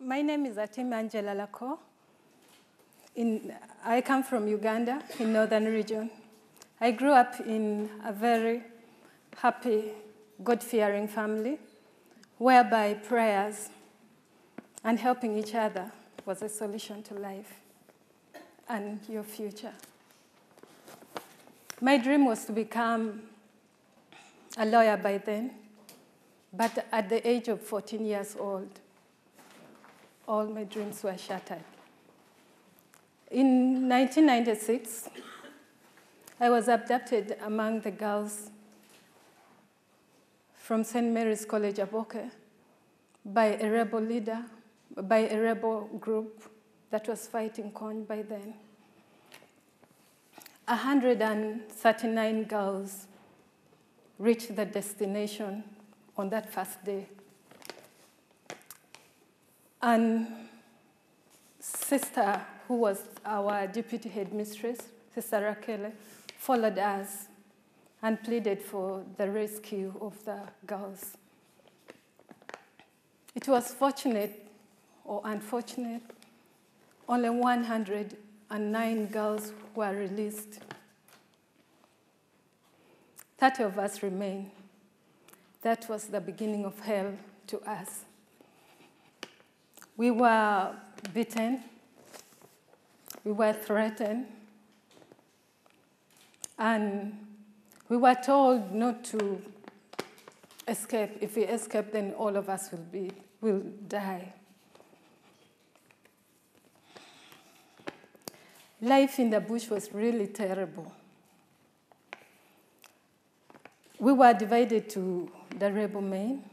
My name is Atim Lakor. I come from Uganda, in northern region. I grew up in a very happy, God-fearing family, whereby prayers and helping each other was a solution to life and your future. My dream was to become a lawyer by then, but at the age of 14 years old, all my dreams were shattered. In 1996, I was abducted among the girls from St. Mary's College, Aboke, by a rebel leader, by a rebel group that was fighting Kony by then. 139 girls reached the destination on that first day. And sister, who was our deputy headmistress, Sister Raquel, followed us and pleaded for the rescue of the girls. It was fortunate or unfortunate, only 109 girls were released. 30 of us remain. That was the beginning of hell to us. We were beaten, we were threatened, and we were told not to escape. If we escape, then all of us will die. Life in the bush was really terrible. We were divided to the rebel men.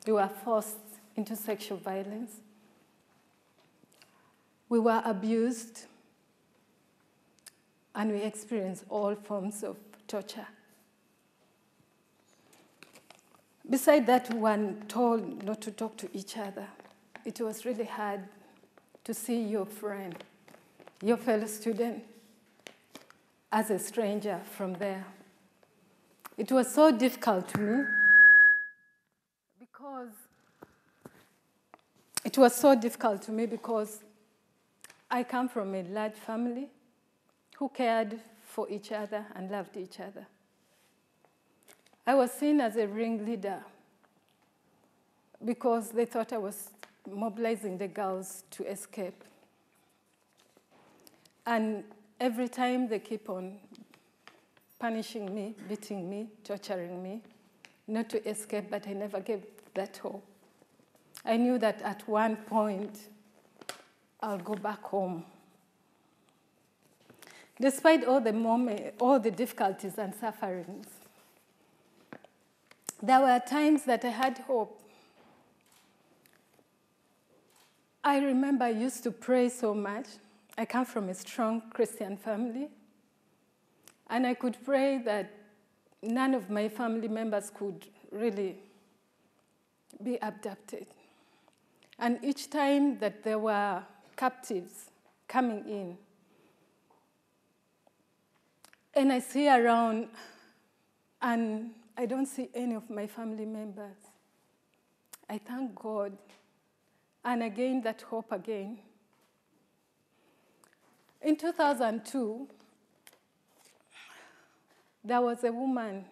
We were forced into sexual violence. We were abused, and we experienced all forms of torture. Besides that, we were told not to talk to each other. It was really hard to see your friend, your fellow student, as a stranger from there. It was so difficult to me because I come from a large family who cared for each other and loved each other. I was seen as a ringleader because they thought I was mobilizing the girls to escape. And every time they keep on punishing me, beating me, torturing me, not to escape, but I never gave that hope. I knew that at one point, I'll go back home. Despite all the difficulties and sufferings, there were times that I had hope. I remember I used to pray so much. I come from a strong Christian family, and I could pray that none of my family members could really be abducted. And each time that there were captives coming in, and I see around, and I don't see any of my family members, I thank God, and I gained that hope again. In 2002, there was a woman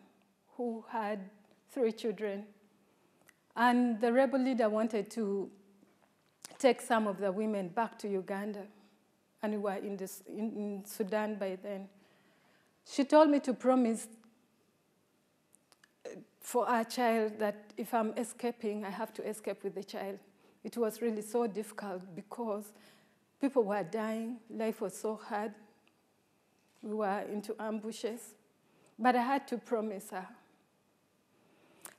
who had 3 children, and the rebel leader wanted to take some of the women back to Uganda, and we were in Sudan by then. She told me to promise for our child that if I'm escaping, I have to escape with the child. It was really so difficult because people were dying, life was so hard, we were into ambushes, but I had to promise her.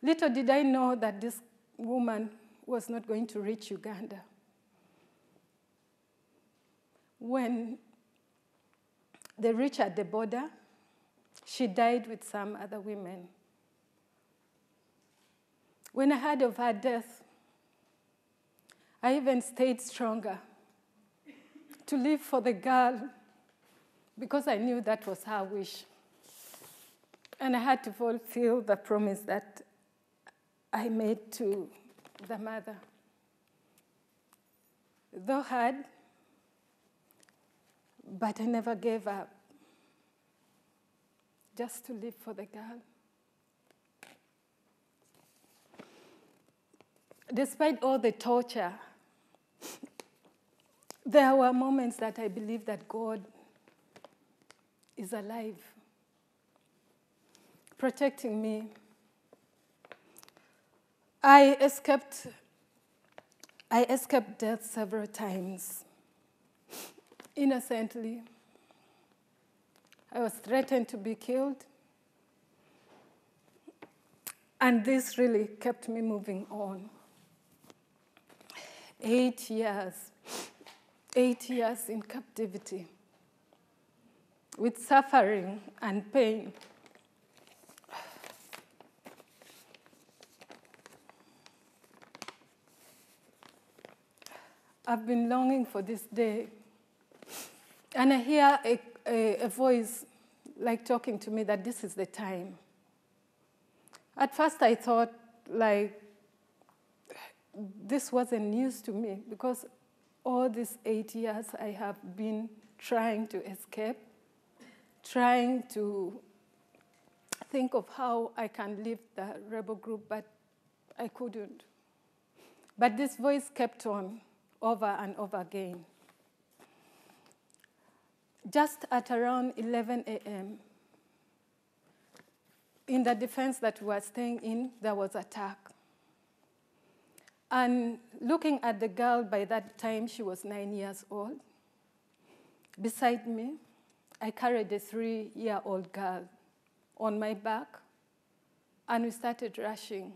Little did I know that this woman was not going to reach Uganda. When they reached at the border, she died with some other women. When I heard of her death, I even stayed stronger to live for the girl because I knew that was her wish. And I had to fulfill the promise that I made to the mother. though hard, but I never gave up, just to live for the girl. Despite all the torture, there were moments that I believed that God is alive, protecting me. I escaped death several times, innocently. I was threatened to be killed, and this really kept me moving on. 8 years in captivity, with suffering and pain. I've been longing for this day. And I hear a voice like talking to me that this is the time. At first I thought like this wasn't news to me, because all these 8 years I have been trying to escape, trying to think of how I can leave the rebel group, but I couldn't. But this voice kept on over and over again. Just at around 11 a.m., in the defense that we were staying in, there was attack. And looking at the girl, by that time, she was 9 years old. Beside me, I carried a 3-year-old girl on my back, and we started rushing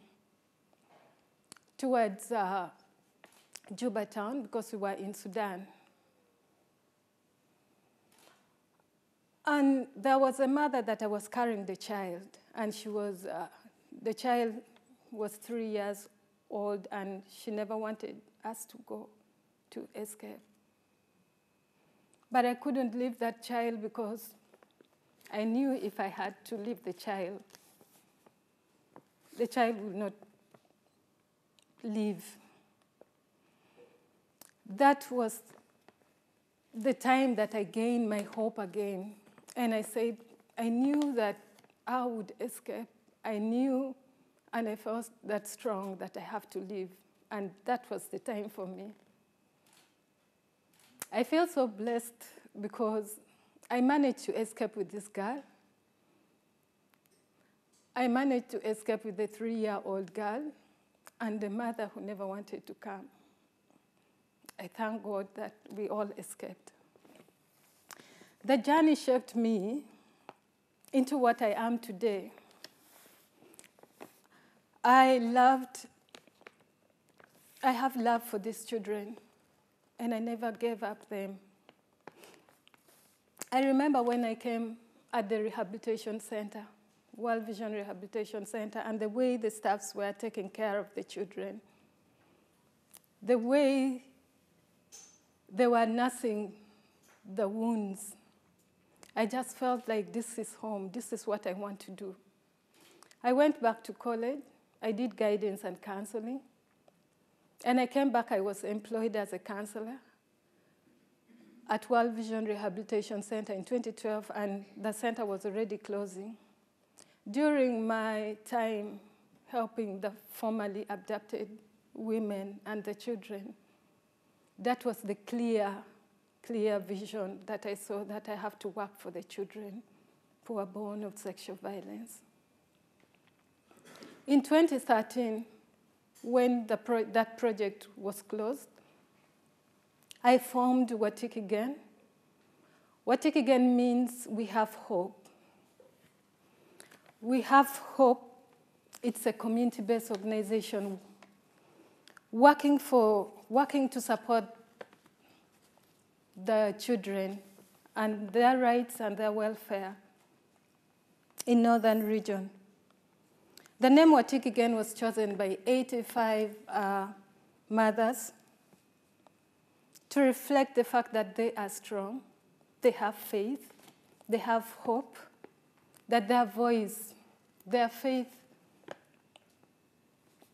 towards Juba town, because we were in Sudan. And there was a mother that I was carrying the child, and the child was 3 years old, and she never wanted us to go to escape. But I couldn't leave that child, because I knew if I had to leave the child would not leave. That was the time that I gained my hope again. And I said, I knew that I would escape. I knew, and I felt that strong that I have to leave. And that was the time for me. I feel so blessed because I managed to escape with this girl. I managed to escape with the 3-year-old girl and the mother who never wanted to come. I thank God that we all escaped. The journey shaped me into what I am today. I have love for these children, and I never gave up them. I remember when I came at the rehabilitation center, World Vision Rehabilitation Center, and the way the staffs were taking care of the children, the way they were nursing the wounds. I just felt like this is home. This is what I want to do. I went back to college. I did guidance and counseling. And I came back. I was employed as a counselor at World Vision Rehabilitation Center in 2012, and the center was already closing. During my time helping the formerly abducted women and the children, that was the clear vision that I saw, that I have to work for the children who were born of sexual violence. In 2013, when that project was closed, I formed Watikigen. Watikigen means we have hope. We have hope. It's a community-based organization working to support the children and their rights and their welfare in northern region. The name Watikigen was chosen by 85 mothers to reflect the fact that they are strong, they have faith, they have hope, that their voice, their faith,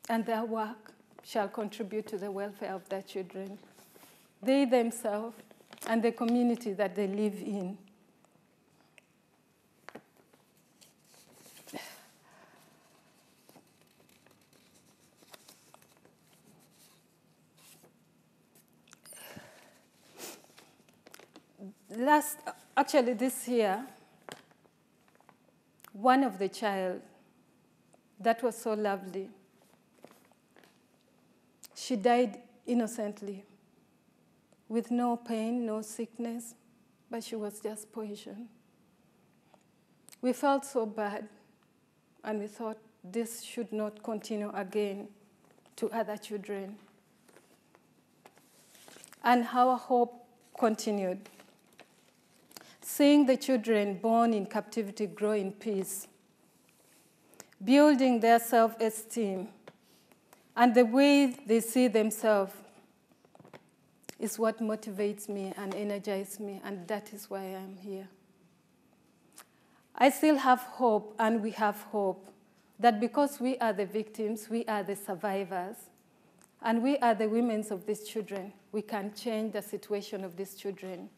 and their work shall contribute to the welfare of their children. they themselves, and the community that they live in. Actually this year, one of the child that was so lovely, she died innocently with no pain, no sickness, but she was just poisoned. We felt so bad, and we thought this should not continue again to other children. And our hope continued. Seeing the children born in captivity grow in peace, building their self-esteem, and the way they see themselves is what motivates me and energizes me, and that is why I am here. I still have hope, and we have hope, that because we are the victims, we are the survivors, and we are the women of these children, we can change the situation of these children.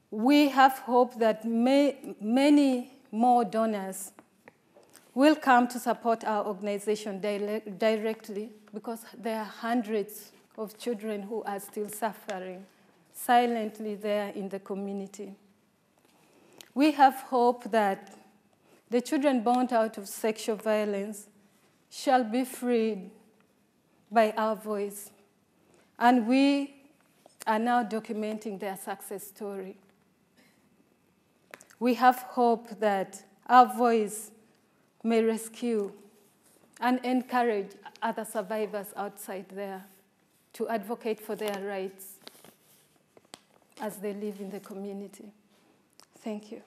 We have hope that many more donors will come to support our organization directly, because there are hundreds of children who are still suffering silently there in the community. We have hope that the children born out of sexual violence shall be freed by our voice, and we are now documenting their success story. We have hope that our voice may rescue and encourage other survivors outside there to advocate for their rights as they live in the community. Thank you.